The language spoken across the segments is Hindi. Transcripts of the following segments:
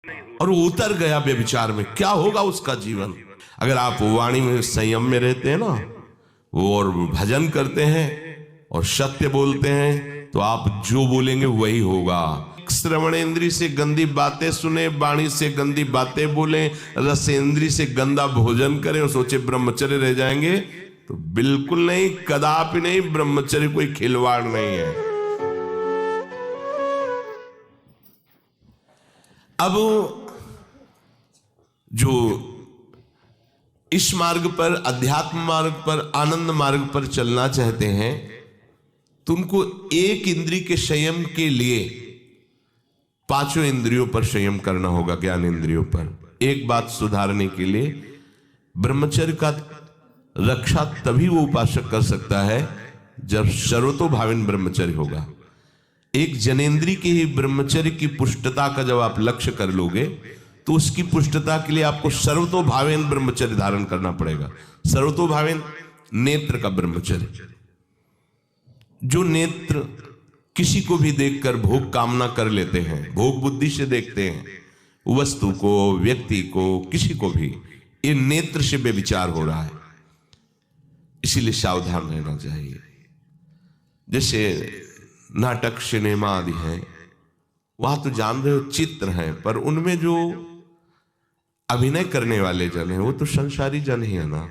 और वो उतर गया व्यभिचार में, क्या होगा उसका जीवन? अगर आप वाणी में संयम में रहते हैं ना, वो और भजन करते हैं और सत्य बोलते हैं, तो आप जो बोलेंगे वही होगा। श्रवणेंद्री से गंदी बातें सुने, वाणी से गंदी बातें बोले, रसेंद्री से गंदा भोजन करें और सोचे ब्रह्मचर्य रह जाएंगे, तो बिल्कुल नहीं, कदापि नहीं। ब्रह्मचर्य कोई खिलवाड़ नहीं है। अब जो इस मार्ग पर, अध्यात्म मार्ग पर, आनंद मार्ग पर चलना चाहते हैं, तो उनको एक इंद्रिय के संयम के लिए पांचों इंद्रियों पर संयम करना होगा। ज्ञान इंद्रियों पर एक बात सुधारने के लिए ब्रह्मचर्य का रक्षा तभी वो उपासक कर सकता है जब सर्वतोभाविन ब्रह्मचर्य होगा। एक जनेन्द्रीय के ही ब्रह्मचर्य की पुष्टता का जब आप लक्ष्य कर लोगे, तो उसकी पुष्टता के लिए आपको सर्वतोभावेन ब्रह्मचर्य धारण करना पड़ेगा। सर्वतोभावेन नेत्र का ब्रह्मचर्य, जो नेत्र किसी को भी देखकर भोग कामना कर लेते हैं, भोग बुद्धि से देखते हैं वस्तु को, व्यक्ति को, किसी को भी, ये नेत्र से व्यभिचार हो रहा है। इसीलिए सावधान रहना चाहिए। जैसे नाटक, सिनेमा आदि हैं, वहां तो जान रहे हो चित्र हैं, पर उनमें जो अभिनय करने वाले जन हैं वो तो संसारी जन ही है ना।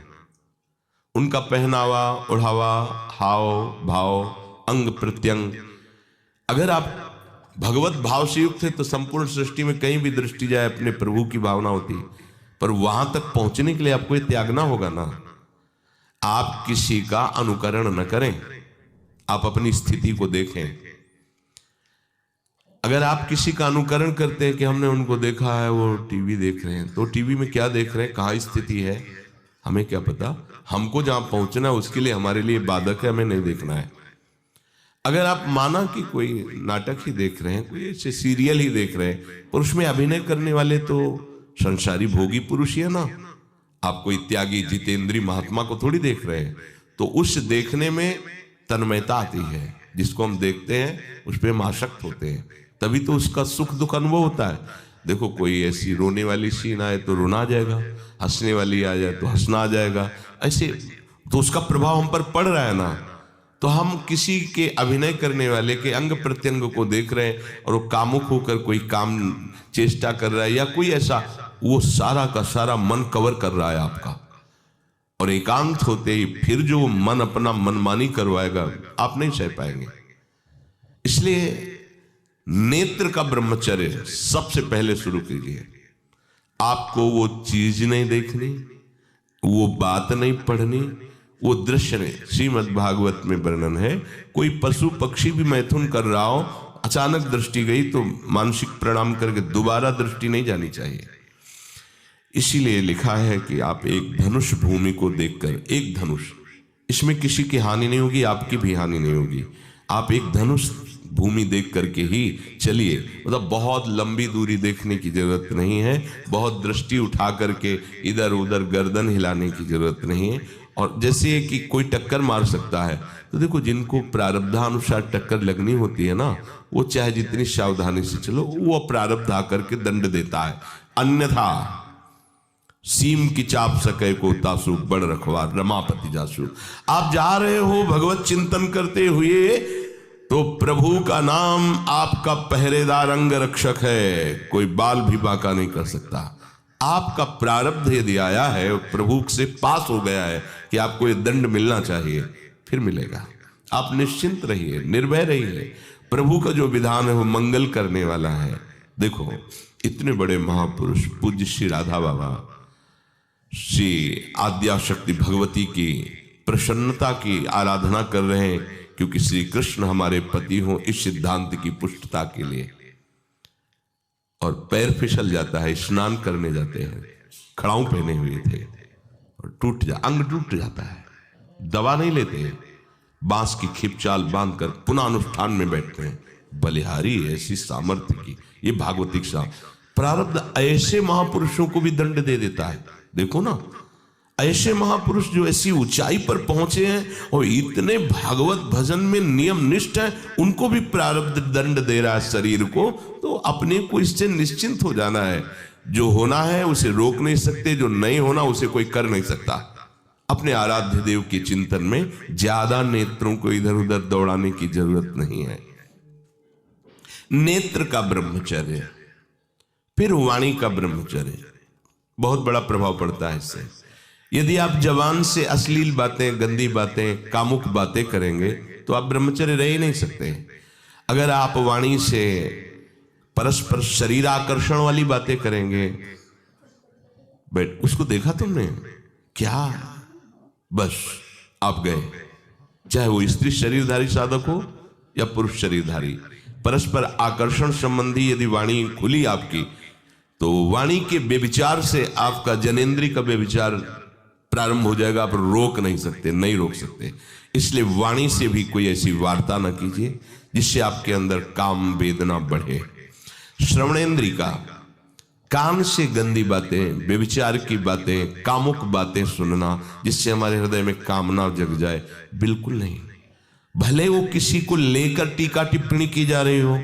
उनका पहनावा, ओढ़ावा, हाव भाव, अंग प्रत्यंग, अगर आप भगवत भाव से युक्त है तो संपूर्ण सृष्टि में कहीं भी दृष्टि जाए अपने प्रभु की भावना होती है। पर वहां तक पहुंचने के लिए आपको ये त्यागना होगा ना। आप किसी का अनुकरण न करें, आप अपनी स्थिति को देखें। अगर आप किसी का अनुकरण करते हैं कि हमने उनको देखा है, वो टीवी देख रहे हैं, तो टीवी में क्या देख रहे हैं, कहाँ स्थिति है, हमें क्या पता। हमको जहां पहुंचना है उसके लिए हमारे लिए बाधक है, हमें नहीं देखना है। अगर आप माना कि कोई नाटक ही देख रहे हैं, कोई ऐसे सीरियल ही देख रहे हैं, पर उसमें अभिनय करने वाले तो संसारी भोगी पुरुष ही है ना। आप कोई त्यागी जितेंद्रीय महात्मा को थोड़ी देख रहे हैं। तो उस देखने में तन्मयता आती है, जिसको हम देखते हैं उस पर हम आसक्त होते हैं, तभी तो उसका सुख दुख अनुभव होता है। देखो कोई ऐसी रोने वाली सीन आए तो रोना आ जाएगा, हंसने वाली आ जाए तो हंसना आ जाएगा, ऐसे तो उसका प्रभाव हम पर पड़ रहा है ना। तो हम किसी के अभिनय करने वाले के अंग प्रत्यंग को देख रहे हैं और वो कामुक होकर कोई काम चेष्टा कर रहा है या कोई ऐसा, वो सारा का सारा मन कवर कर रहा है आपका। और एकांत होते ही फिर जो मन अपना मनमानी करवाएगा, आप नहीं सह पाएंगे। इसलिए नेत्र का ब्रह्मचर्य सबसे पहले शुरू कीजिए। आपको वो चीज नहीं देखनी, वो बात नहीं पढ़नी, वो दृश्य नहीं। श्रीमद् भागवत में वर्णन है, कोई पशु पक्षी भी मैथुन कर रहा हो, अचानक दृष्टि गई तो मानसिक प्रणाम करके दोबारा दृष्टि नहीं जानी चाहिए। इसीलिए लिखा है कि आप एक धनुष भूमि को देखकर, एक धनुष, इसमें किसी की हानि नहीं होगी, आपकी भी हानि नहीं होगी। आप एक धनुष भूमि देख करके ही चलिए। मतलब बहुत लंबी दूरी देखने की जरूरत नहीं है, बहुत दृष्टि उठा करके इधर उधर गर्दन हिलाने की जरूरत नहीं है। और जैसे कि कोई टक्कर मार सकता है, तो देखो जिनको प्रारब्धानुसार टक्कर लगनी होती है ना, वो चाहे जितनी सावधानी से चलो, वो प्रारब्ध आकर के दंड देता है। अन्यथा सीम की चाप सके को तासु, बड़ रखवार रमापति जासु। आप जा रहे हो भगवत चिंतन करते हुए, तो प्रभु का नाम आपका पहरेदार अंग रक्षक है, कोई बाल भी बांका नहीं कर सकता। आपका प्रारब्ध यदि आया है, प्रभु से पास हो गया है कि आपको ये दंड मिलना चाहिए, फिर मिलेगा। आप निश्चिंत रहिए, निर्भय रहिए। प्रभु का जो विधान है वो मंगल करने वाला है। देखो इतने बड़े महापुरुष पूज्य श्री राधा बाबा, श्री आद्याशक्ति भगवती की प्रसन्नता की आराधना कर रहे हैं, क्योंकि श्री कृष्ण हमारे पति हों, इस सिद्धांत की पुष्टता के लिए। और पैर फिसल जाता है, स्नान करने जाते हैं, खड़ाऊ पहने हुए थे और अंग टूट जाता है, दवा नहीं लेते, बांस की खिपचाल बांधकर पुनः अनुष्ठान में बैठते हैं। बलिहारी ऐसी सामर्थ्य की, ये भागवतिक प्रारब्ध ऐसे महापुरुषों को भी दंड दे देता है। देखो ना, ऐसे महापुरुष जो ऐसी ऊंचाई पर पहुंचे हैं और इतने भागवत भजन में नियम निष्ठ है, उनको भी प्रारब्ध दंड दे रहा है शरीर को, तो अपने को इससे निश्चिंत हो जाना है। जो होना है उसे रोक नहीं सकते, जो नहीं होना उसे कोई कर नहीं सकता। अपने आराध्य देव के चिंतन में ज्यादा नेत्रों को इधर उधर दौड़ाने की जरूरत नहीं है। नेत्र का ब्रह्मचर्य, फिर वाणी का ब्रह्मचर्य, बहुत बड़ा प्रभाव पड़ता है इससे। यदि आप जवान से अश्लील बातें, गंदी बातें, कामुक बातें करेंगे तो आप ब्रह्मचर्य रह ही नहीं सकते। अगर आप वाणी से परस्पर शरीर आकर्षण वाली बातें करेंगे, बट उसको देखा तुमने क्या, बस आप गए। चाहे वो स्त्री शरीरधारी साधक हो या पुरुष शरीरधारी, परस्पर आकर्षण संबंधी यदि वाणी खुली आपकी, तो वाणी के व्यभिचार से आपका जनेंद्री का व्यभिचार प्रारंभ हो जाएगा। आप रोक नहीं सकते, नहीं रोक सकते। इसलिए वाणी से भी कोई ऐसी वार्ता ना कीजिए जिससे आपके अंदर काम वेदना बढ़े। श्रवणेंद्री का, कान से गंदी बातें, व्यभिचार की बातें, कामुक बातें सुनना जिससे हमारे हृदय में कामना जग जाए, बिल्कुल नहीं। भले वो किसी को लेकर टीका टिप्पणी की जा रही हो,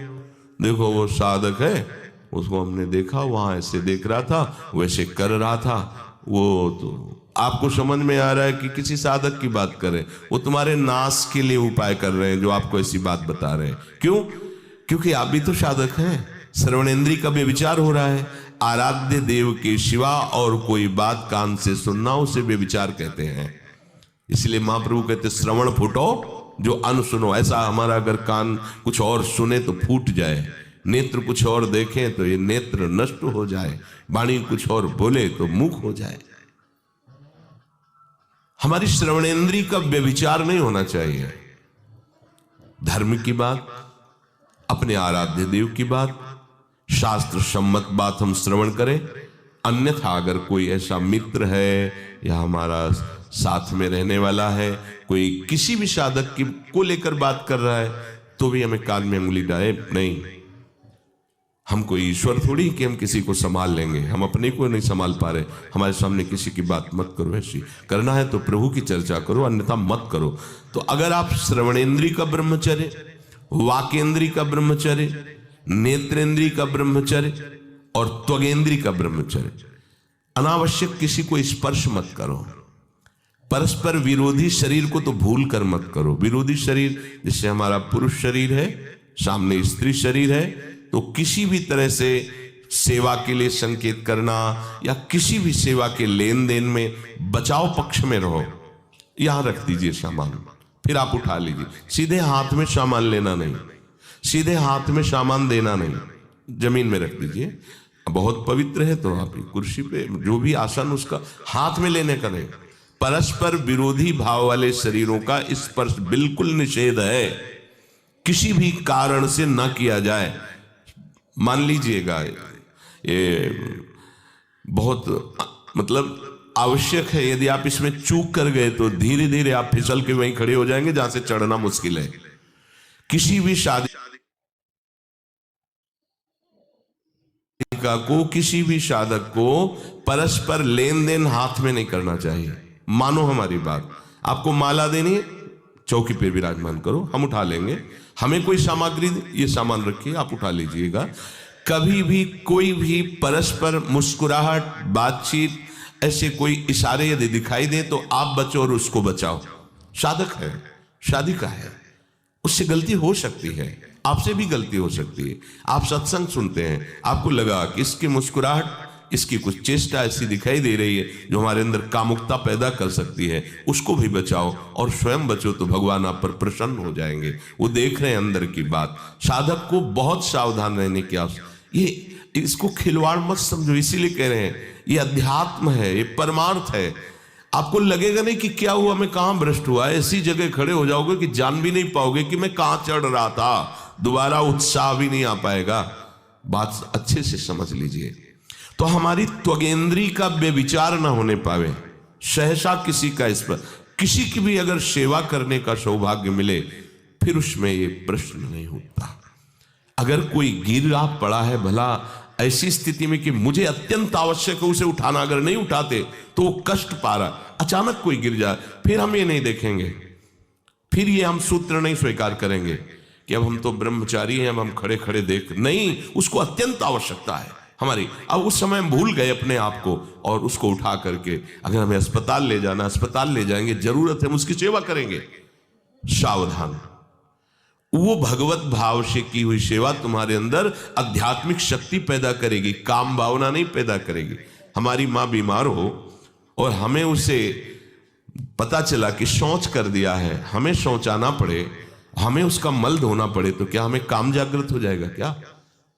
देखो वो साधक है, उसको हमने देखा वहां ऐसे देख रहा था, वैसे कर रहा था, वो तो आपको समझ में आ रहा है कि किसी साधक की बात करें, वो तुम्हारे नाश के लिए उपाय कर रहे हैं जो आपको ऐसी बात बता रहे हैं। क्यों? क्योंकि आप भी तो साधक हैं। श्रवणेंद्री का व्यभिचार हो रहा है। आराध्य देव के सिवा और कोई बात कान से सुनना उसे व्यभिचार कहते हैं। इसलिए महाप्रभु कहते श्रवण फूटो जो अन सुनो। ऐसा हमारा अगर कान कुछ और सुने तो फूट जाए, नेत्र कुछ और देखें तो ये नेत्र नष्ट हो जाए, वाणी कुछ और बोले तो मुख हो जाए। हमारी श्रवणेंद्री का व्यभिचार नहीं होना चाहिए। धर्म की बात, अपने आराध्य देव की बात, शास्त्र सम्मत बात हम श्रवण करें। अन्यथा अगर कोई ऐसा मित्र है या हमारा साथ में रहने वाला है, कोई किसी भी साधक की को लेकर बात कर रहा है, तो भी हमें कान में उंगली डाले नहीं। हम कोई ईश्वर थोड़ी कि हम किसी को संभाल लेंगे, हम अपने को नहीं संभाल पा रहे। हमारे सामने किसी की बात मत करो, ऐसी करना है तो प्रभु की चर्चा करो, अन्यथा मत करो। तो अगर आप श्रवणेंद्री का ब्रह्मचर्य, वाकेंद्री का ब्रह्मचर्य, नेत्रेंद्री का ब्रह्मचर्य और त्वगेंद्री का ब्रह्मचर्य, अनावश्यक किसी को स्पर्श मत करो। परस्पर विरोधी शरीर को तो भूल कर मत करो। विरोधी शरीर जिससे हमारा पुरुष शरीर है, सामने स्त्री शरीर है, तो किसी भी तरह से सेवा के लिए संकेत करना या किसी भी सेवा के लेन देन में बचाव पक्ष में रहो। यहां रख दीजिए सामान, फिर आप उठा लीजिए। सीधे हाथ में सामान लेना नहीं, सीधे हाथ में सामान देना नहीं, जमीन में रख दीजिए। बहुत पवित्र है तो आप कुर्सी पे जो भी आसन उसका हाथ में लेने का नहीं। परस्पर विरोधी भाव वाले शरीरों का स्पर्श बिल्कुल निषेध है, किसी भी कारण से न किया जाए। मान लीजिएगा ये बहुत मतलब आवश्यक है, यदि आप इसमें चूक कर गए तो धीरे धीरे आप फिसल के वहीं खड़े हो जाएंगे जहां से चढ़ना मुश्किल है। किसी भी शादी को, किसी भी साधक को परस्पर लेन देन हाथ में नहीं करना चाहिए। मानो हमारी बात, आपको माला देनी है, चौकी पे विराजमान करो, हम उठा लेंगे। हमें कोई सामग्री, ये सामान रखिए, आप उठा लीजिएगा। कभी भी कोई भी परस्पर मुस्कुराहट, बातचीत, ऐसे कोई इशारे यदि दिखाई दे तो आप बचो और उसको बचाओ। साधक है, शादी का है, उससे गलती हो सकती है, आपसे भी गलती हो सकती है। आप सत्संग सुनते हैं, आपको लगा कि इसकी मुस्कुराहट, इसकी कुछ चेष्टा ऐसी दिखाई दे रही है जो हमारे अंदर कामुकता पैदा कर सकती है, उसको भी बचाओ और स्वयं बचो, तो भगवान आप पर प्रसन्न हो जाएंगे। वो देख रहे हैं अंदर की बात। साधक को बहुत सावधान रहने की आवश्यकता। ये इसको खिलवाड़ मत समझो, इसीलिए कह रहे हैं ये अध्यात्म है, ये परमार्थ है। आपको लगेगा नहीं कि क्या हुआ, मैं कहां भ्रष्ट हुआ, ऐसी जगह खड़े हो जाओगे कि जान भी नहीं पाओगे कि मैं कहां चढ़ रहा था, दोबारा उत्साह भी नहीं आ पाएगा। बात अच्छे से समझ लीजिए। तो हमारी त्वगेंद्री का बेविचार ना होने पावे, सहसा किसी का इस पर, किसी की भी अगर सेवा करने का सौभाग्य मिले, फिर उसमें ये प्रश्न नहीं होता। अगर कोई गिर आप पड़ा है, भला ऐसी स्थिति में कि मुझे अत्यंत आवश्यक है उसे उठाना, अगर नहीं उठाते तो वो कष्ट पा रहा, अचानक कोई गिर जाए, फिर हम ये नहीं देखेंगे, फिर ये हम सूत्र नहीं स्वीकार करेंगे कि अब हम तो ब्रह्मचारी हैं, अब हम खड़े खड़े देख, नहीं, उसको अत्यंत आवश्यकता है हमारी। अब उस समय हम भूल गए अपने आप को और उसको उठा करके अगर हमें अस्पताल ले जाना, अस्पताल ले जाएंगे, जरूरत है हम उसकी सेवा करेंगे। सावधान, वो भगवत भाव से की हुई सेवा तुम्हारे अंदर आध्यात्मिक शक्ति पैदा करेगी, काम भावना नहीं पैदा करेगी। हमारी माँ बीमार हो और हमें उसे पता चला कि शौच कर दिया है, हमें शौचाना पड़े, हमें उसका मल धोना पड़े, तो क्या हमें काम जागृत हो जाएगा? क्या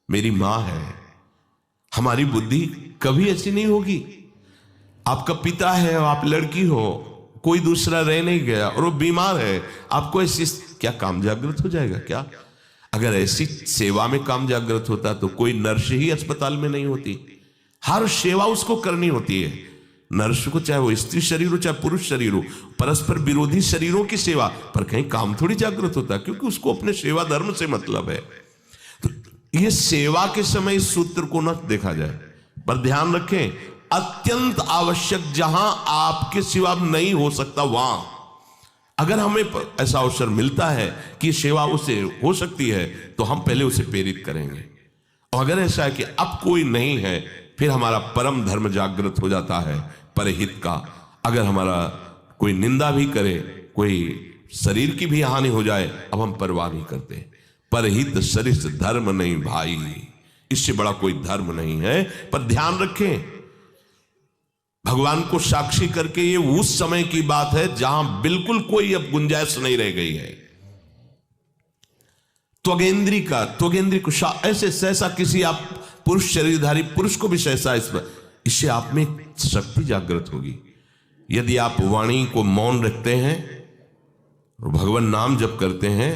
मेरी माँ है, हमारी बुद्धि कभी ऐसी नहीं होगी। आपका पिता है, आप लड़की हो, कोई दूसरा रह नहीं गया और वो बीमार है, आपको ऐसी क्या काम जागृत हो जाएगा? क्या अगर ऐसी सेवा में काम जागृत होता तो कोई नर्स ही अस्पताल में नहीं होती। हर सेवा उसको करनी होती है, नर्स को, चाहे वो स्त्री शरीर हो चाहे पुरुष शरीर हो, परस्पर विरोधी शरीरों की सेवा, पर कहीं काम थोड़ी जागृत होता, क्योंकि उसको अपने सेवा धर्म से मतलब है। तो ये सेवा के समय इस सूत्र को न देखा जाए, पर ध्यान रखें, अत्यंत आवश्यक जहां आपके सिवा नहीं हो सकता वहां अगर हमें ऐसा अवसर मिलता है कि सेवा उसे हो सकती है तो हम पहले उसे प्रेरित करेंगे। और अगर ऐसा है कि अब कोई नहीं है, फिर हमारा परम धर्म जागृत हो जाता है परहित का। अगर हमारा कोई निंदा भी करे, कोई शरीर की भी हानि हो जाए, अब हम परवाह नहीं करते। परहित सरिस धर्म नहीं भाई, इससे बड़ा कोई धर्म नहीं है। पर ध्यान रखें, भगवान को साक्षी करके ये उस समय की बात है जहां बिल्कुल कोई अब गुंजाइश नहीं रह गई है। त्वगेंद्री को ऐसे सहसा किसी आप पुरुष शरीरधारी पुरुष को भी सहसा इससे आप में शक्ति जागृत होगी। यदि आप वाणी को मौन रखते हैं और भगवान नाम जप करते हैं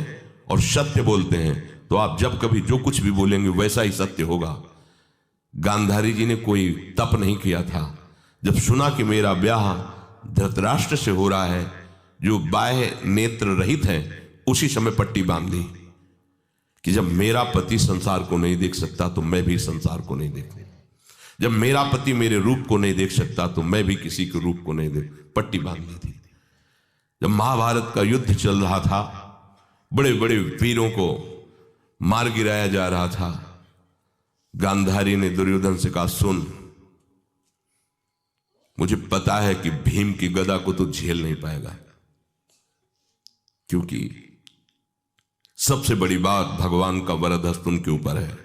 और सत्य बोलते हैं, तो आप जब कभी जो कुछ भी बोलेंगे वैसा ही सत्य होगा। गांधारी जी ने कोई तप नहीं किया था, जब सुना कि मेरा ब्याह धृतराष्ट्र से हो रहा है जो बाह्य नेत्र रहित हैं, उसी समय पट्टी बांध ली कि जब मेरा पति संसार को नहीं देख सकता तो मैं भी संसार को नहीं देखूं, जब मेरा पति मेरे रूप को नहीं देख सकता तो मैं भी किसी के रूप को नहीं देख, पट्टी बांध ली थी। जब महाभारत का युद्ध चल रहा था, बड़े बड़े वीरों को मार गिराया जा रहा था, गांधारी ने दुर्योधन से कहा, सुन, मुझे पता है कि भीम की गदा को तो झेल नहीं पाएगा, क्योंकि सबसे बड़ी बात भगवान का वरद हस्त उनके ऊपर है।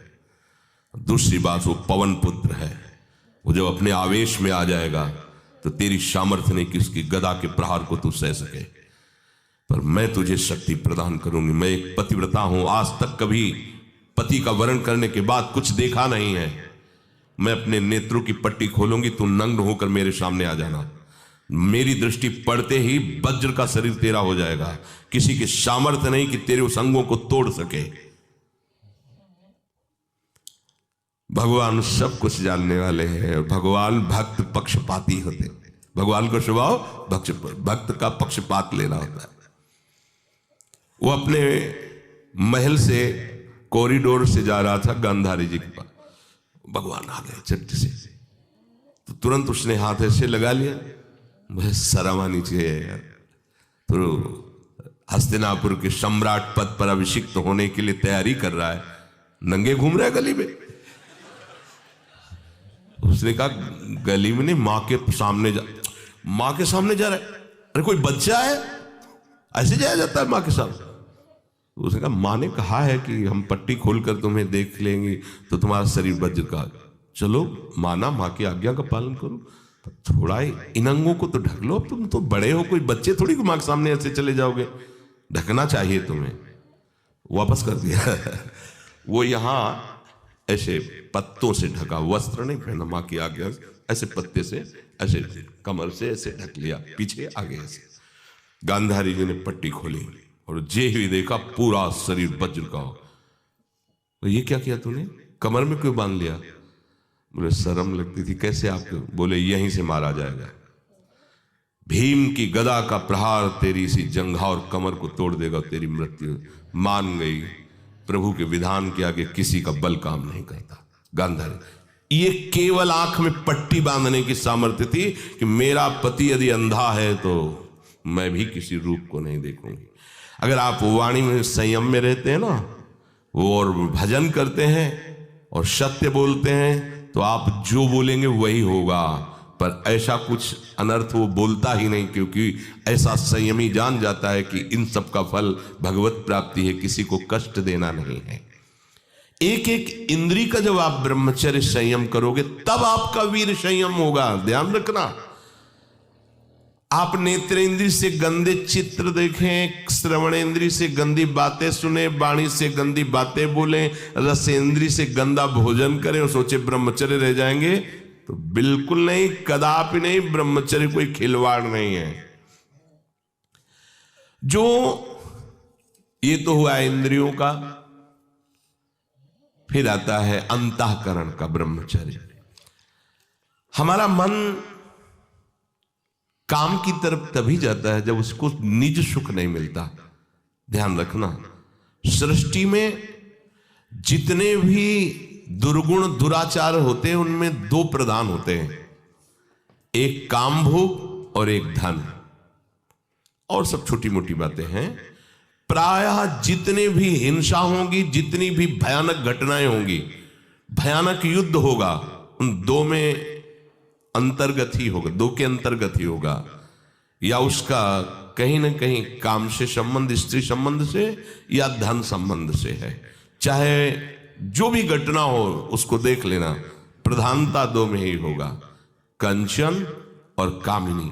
दूसरी बात, वो पवन पुत्र है, वो जब अपने आवेश में आ जाएगा तो तेरी सामर्थ्य नहीं कि उसकी गदा के प्रहार को तू सह सके। पर मैं तुझे शक्ति प्रदान करूंगी। मैं एक पतिव्रता हूं, आज तक कभी पति का वरण करने के बाद कुछ देखा नहीं है। मैं अपने नेत्रों की पट्टी खोलूंगी, तू नग्न होकर मेरे सामने आ जाना। मेरी दृष्टि पड़ते ही वज्र का शरीर तेरा हो जाएगा, किसी के सामर्थ्य नहीं कि तेरे उस अंगों को तोड़ सके। भगवान सब कुछ जानने वाले हैं और भगवान भक्त पक्षपाती होते हैं। भगवान का स्वभाव भक्त का पक्षपात लेना होता है। वो अपने महल से कॉरिडोर से जा रहा था गांधारी जी के पास, भगवान आ गए चट्टी से, तो तुरंत उसने हाथ ऐसे लगा लिया, मुझे शर्म आनी चाहिए यार, तो हस्तिनापुर के सम्राट पद पर अभिषिक्त होने के लिए तैयारी कर रहा है, नंगे घूम रहा है गली में। उसने कहा, गली में नहीं, माँ के सामने जा रहा है। अरे कोई बच्चा है, ऐसे जाया जाता है माँ के सामने? उसने कहा, माँ ने कहा है कि हम पट्टी खोलकर तुम्हें देख लेंगे तो तुम्हारा शरीर वज्र का, चलो माना, माँ की आज्ञा का पालन करो, थोड़ा इन अंगों को तो ढक लो, अब तुम तो बड़े हो, कोई बच्चे थोड़ी माँ के सामने ऐसे चले जाओगे, ढकना चाहिए तुम्हें। वापस कर दिया। वो यहाँ ऐसे पत्तों से ढका, वस्त्र नहीं पहना, माँ की आज्ञा, ऐसे पत्ते से ऐसे कमर से ऐसे ढक लिया, पीछे आगे ऐसे। गांधारी जी ने पट्टी खोली और जे ही देखा पूरा शरीर वज्र का हो। तो ये क्या किया तूने, कमर में क्यों बांध लिया? बोले शर्म लगती थी। कैसे आपको? बोले यहीं से मारा जाएगा, भीम की गदा का प्रहार तेरी इसी जंघा और कमर को तोड़ देगा, तेरी मृत्यु। मान गई, प्रभु के विधान के आगे किसी का बल काम नहीं करता। गांधारी, ये केवल आंख में पट्टी बांधने की सामर्थ्य थी कि मेरा पति यदि अंधा है तो मैं भी किसी रूप को नहीं देखूंगी। अगर आप वाणी में संयम में रहते हैं ना, वो और भजन करते हैं और सत्य बोलते हैं, तो आप जो बोलेंगे वही होगा। पर ऐसा कुछ अनर्थ वो बोलता ही नहीं, क्योंकि ऐसा संयमी जान जाता है कि इन सब का फल भगवत प्राप्ति है, किसी को कष्ट देना नहीं है। एक एक इंद्री का जब आप ब्रह्मचर्य संयम करोगे तब आपका वीर संयम होगा। ध्यान रखना, आप नेत्रेंद्री से गंदे चित्र देखें, श्रवणेंद्री से गंदी बातें सुने, वाणी से गंदी बातें बोलें, रसेंद्री से गंदा भोजन करें और सोचे ब्रह्मचर्य रह जाएंगे, तो बिल्कुल नहीं, कदापि नहीं। ब्रह्मचर्य कोई खिलवाड़ नहीं है। जो ये तो हुआ इंद्रियों का, फिर आता है अंतःकरण का ब्रह्मचर्य। हमारा मन काम की तरफ तभी जाता है जब उसको निज सुख नहीं मिलता। ध्यान रखना, सृष्टि में जितने भी दुर्गुण दुराचार होते हैं उनमें दो प्रधान होते हैं, एक काम भोग और एक धन, और सब छोटी मोटी बातें हैं। प्रायः जितने भी हिंसा होगी, जितनी भी भयानक घटनाएं होंगी, भयानक युद्ध होगा, उन दो में अंतर्गत ही होगा, दो के अंतर्गत ही होगा। या उसका कहीं ना कहीं काम से संबंध, स्त्री संबंध से या धन संबंध से है। चाहे जो भी घटना हो उसको देख लेना, प्रधानता दो में ही होगा, कंचन और कामिनी।